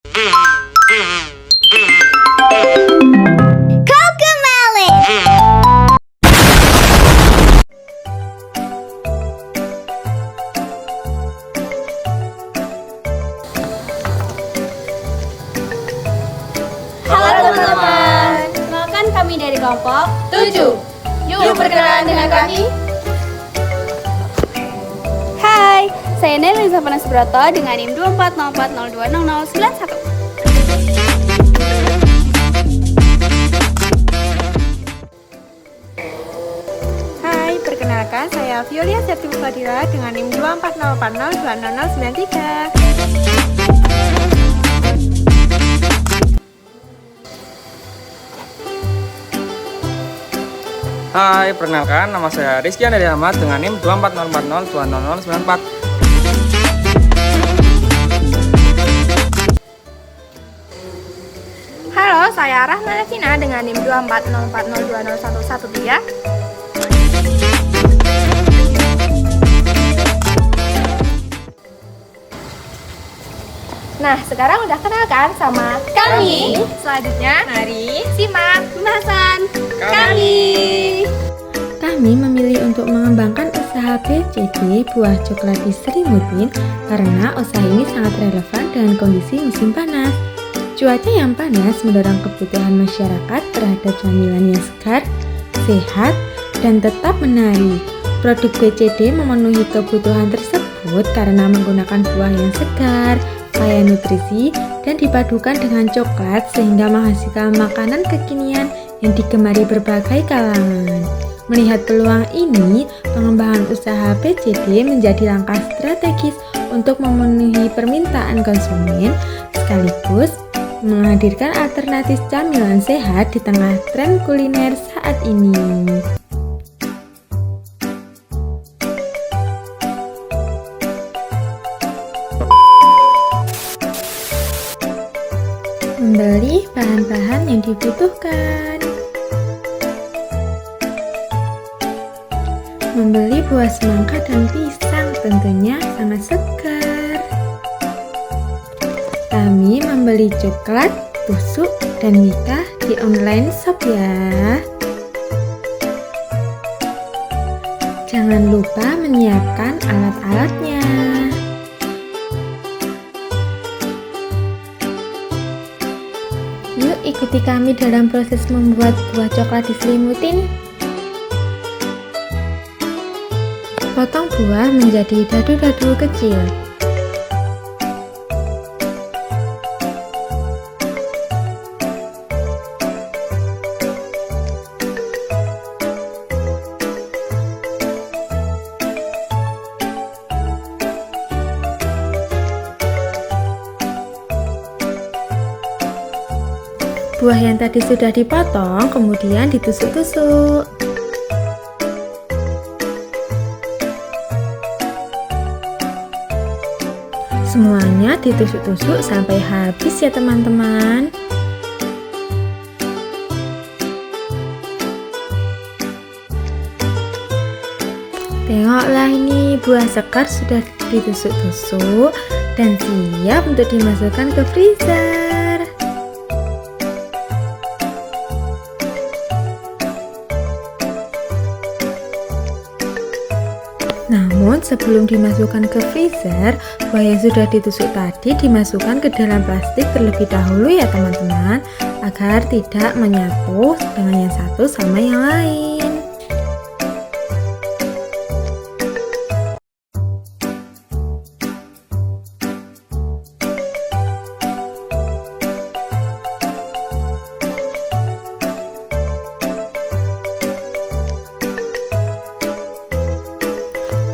Halo teman-teman, kenalkan kami dari kelompok 7. Yuk perkenalan dengan kami. Hai, saya Nelly Zafana Subroto dengan NIM 2404020091. Hai, perkenalkan saya Violia Septim Fadila dengan NIM 2404020093. Hai, perkenalkan nama saya Rizky Andri Ahmad dengan NIM 2404020094. Halo, saya Rahma Levina dengan NIM 2404020013. Nah, sekarang udah kenal kan sama kami? Selanjutnya, mari simak pembahasan kami. Kami memilih untuk mengembangkan usaha BCD Buah Coklat di Srimutin karena usaha ini sangat relevan dengan kondisi musim panas. Cuaca yang panas mendorong kebutuhan masyarakat terhadap camilan yang segar, sehat, dan tetap menarik. Produk BCD memenuhi kebutuhan tersebut karena menggunakan buah yang segar, kaya nutrisi, dan dipadukan dengan coklat sehingga menghasilkan makanan kekinian yang digemari berbagai kalangan. Melihat peluang ini, pengembangan usaha BCD menjadi langkah strategis untuk memenuhi permintaan konsumen sekaligus menghadirkan alternatif camilan sehat di tengah tren kuliner saat ini. Membeli bahan-bahan yang dibutuhkan. Membeli buah semangka dan pisang tentunya sangat segar. Kami membeli coklat, tusuk, dan mika di online shop ya. Jangan lupa menyiapkan alat-alatnya. Yuk ikuti kami dalam proses membuat buah coklat di Srimutin. Potong buah menjadi dadu-dadu kecil. Buah yang tadi sudah dipotong kemudian ditusuk-tusuk. Semuanya ditusuk-tusuk sampai habis ya teman-teman. Tengoklah ini buah segar sudah ditusuk-tusuk dan siap untuk dimasukkan ke freezer. Namun sebelum dimasukkan ke freezer, buah yang sudah ditusuk tadi dimasukkan ke dalam plastik terlebih dahulu ya teman-teman, agar tidak menyatu dengan yang satu sama yang lain.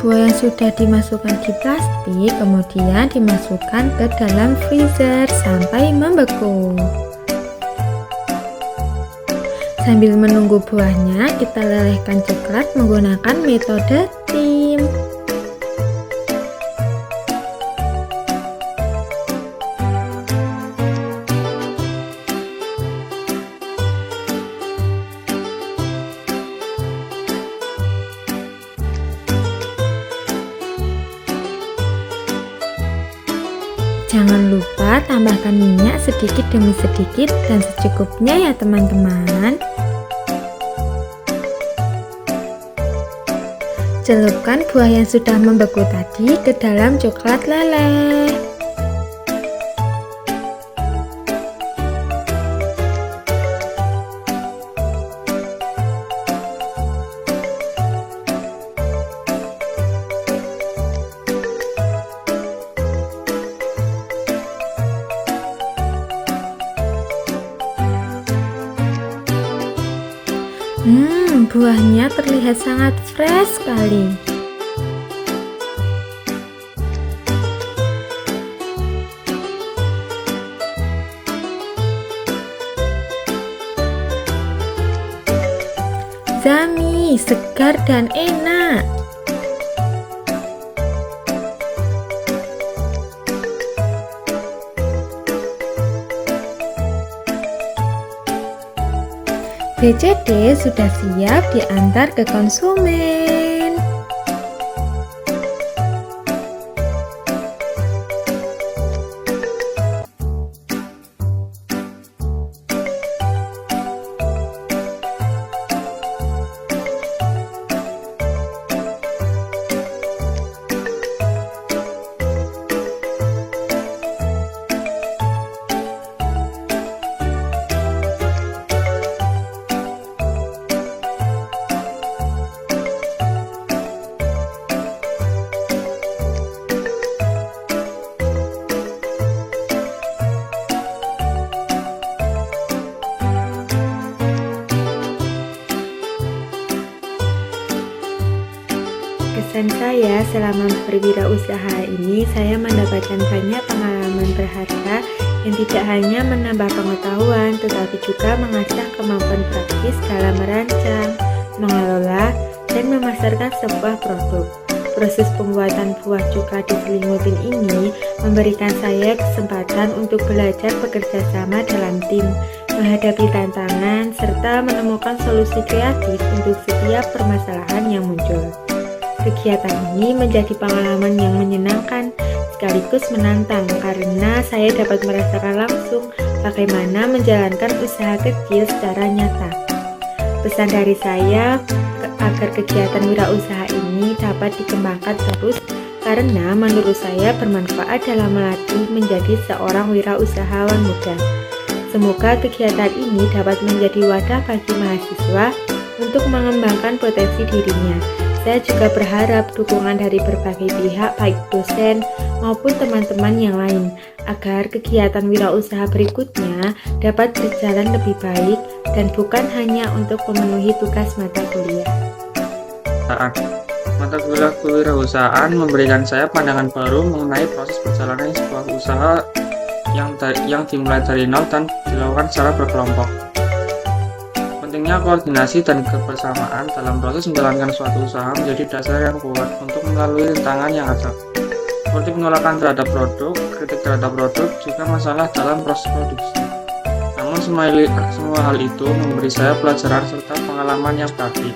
Buah yang sudah dimasukkan di plastik kemudian dimasukkan ke dalam freezer sampai membeku. Sambil menunggu buahnya, kita lelehkan coklat menggunakan metode tim. Jangan lupa tambahkan minyak sedikit demi sedikit dan secukupnya ya teman-teman. Celupkan buah yang sudah membeku tadi ke dalam coklat leleh. Buahnya terlihat sangat fresh sekali. Zami, segar dan enak. BCD sudah siap diantar ke konsumen. Kesan saya selama berwirausaha ini, saya mendapatkan banyak pengalaman berharga yang tidak hanya menambah pengetahuan, tetapi juga mengasah kemampuan praktis dalam merancang, mengelola, dan memasarkan sebuah produk. Proses pembuatan buah coklat diselimutin ini memberikan saya kesempatan untuk belajar bekerja sama dalam tim, menghadapi tantangan, serta menemukan solusi kreatif untuk setiap permasalahan yang muncul. Kegiatan ini menjadi pengalaman yang menyenangkan sekaligus menantang karena saya dapat merasakan langsung bagaimana menjalankan usaha kecil secara nyata. Pesan dari saya agar kegiatan wirausaha ini dapat dikembangkan terus karena menurut saya bermanfaat dalam melatih menjadi seorang wirausahawan muda. Semoga kegiatan ini dapat menjadi wadah bagi mahasiswa untuk mengembangkan potensi dirinya. Saya juga berharap dukungan dari berbagai pihak, baik dosen maupun teman-teman yang lain, agar kegiatan wirausaha berikutnya dapat berjalan lebih baik dan bukan hanya untuk memenuhi tugas mata kuliah. Mata kuliah kewirausahaan memberikan saya pandangan baru mengenai proses perjalanan sebuah usaha yang dimulai dari nol dan dilakukan secara berkelompok. Pentingnya koordinasi dan kebersamaan dalam proses menjalankan suatu usaha menjadi dasar yang kuat untuk melalui rintangan yang ada, seperti penolakan terhadap produk, kritik terhadap produk, juga masalah dalam proses produksi. Namun semua hal itu memberi saya pelajaran serta pengalaman yang praktik.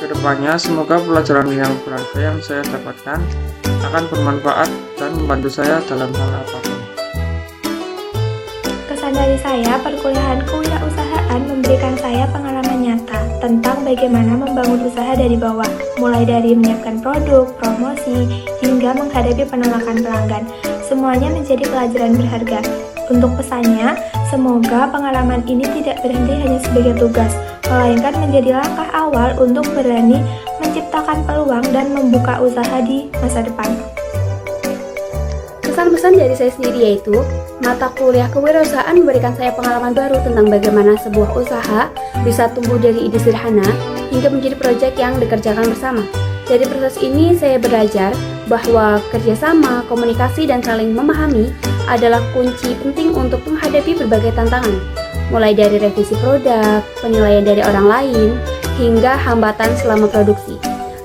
Kedepannya, semoga pelajaran yang berharga yang saya dapatkan akan bermanfaat dan membantu saya dalam hal apapun. Kesan dari saya, perkuliahan kewirausahaan memberikan saya pengalaman nyata tentang bagaimana membangun usaha dari bawah, mulai dari menyiapkan produk, promosi, hingga menghadapi penolakan pelanggan. Semuanya menjadi pelajaran berharga. Untuk pesannya, semoga pengalaman ini tidak berhenti hanya sebagai tugas, melainkan menjadi langkah awal untuk berani menciptakan peluang dan membuka usaha di masa depan. Pesan-pesan dari saya sendiri yaitu, mata kuliah kewirausahaan memberikan saya pengalaman baru tentang bagaimana sebuah usaha bisa tumbuh dari ide sederhana hingga menjadi proyek yang dikerjakan bersama. Dari proses ini saya belajar bahwa kerjasama, komunikasi, dan saling memahami adalah kunci penting untuk menghadapi berbagai tantangan, mulai dari revisi produk, penilaian dari orang lain, hingga hambatan selama produksi.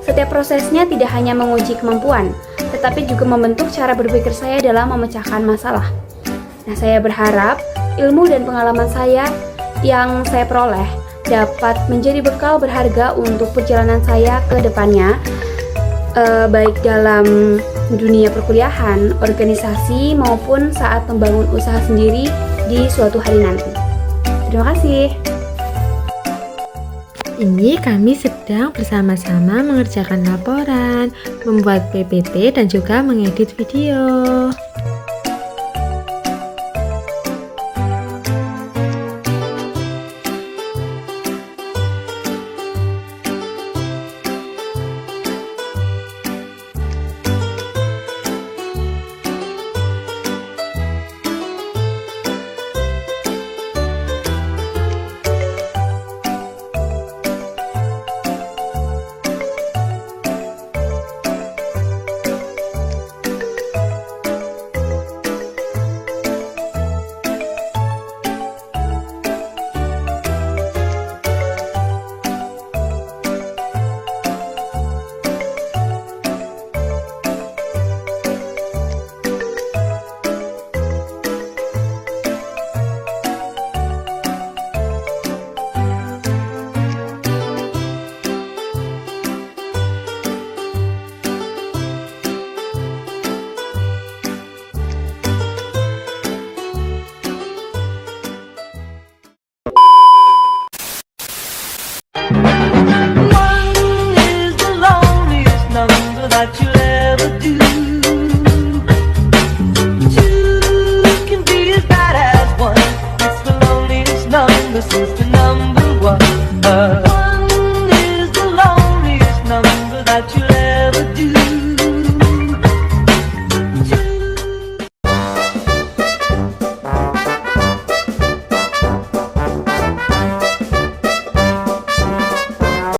Setiap prosesnya tidak hanya menguji kemampuan, tetapi juga membentuk cara berpikir saya dalam memecahkan masalah. Nah, saya berharap ilmu dan pengalaman saya yang saya peroleh dapat menjadi bekal berharga untuk perjalanan saya ke depannya, baik dalam dunia perkuliahan, organisasi, maupun saat membangun usaha sendiri di suatu hari nanti. Terima kasih. Ini kami sedang bersama-sama mengerjakan laporan, membuat PPT, dan juga mengedit video.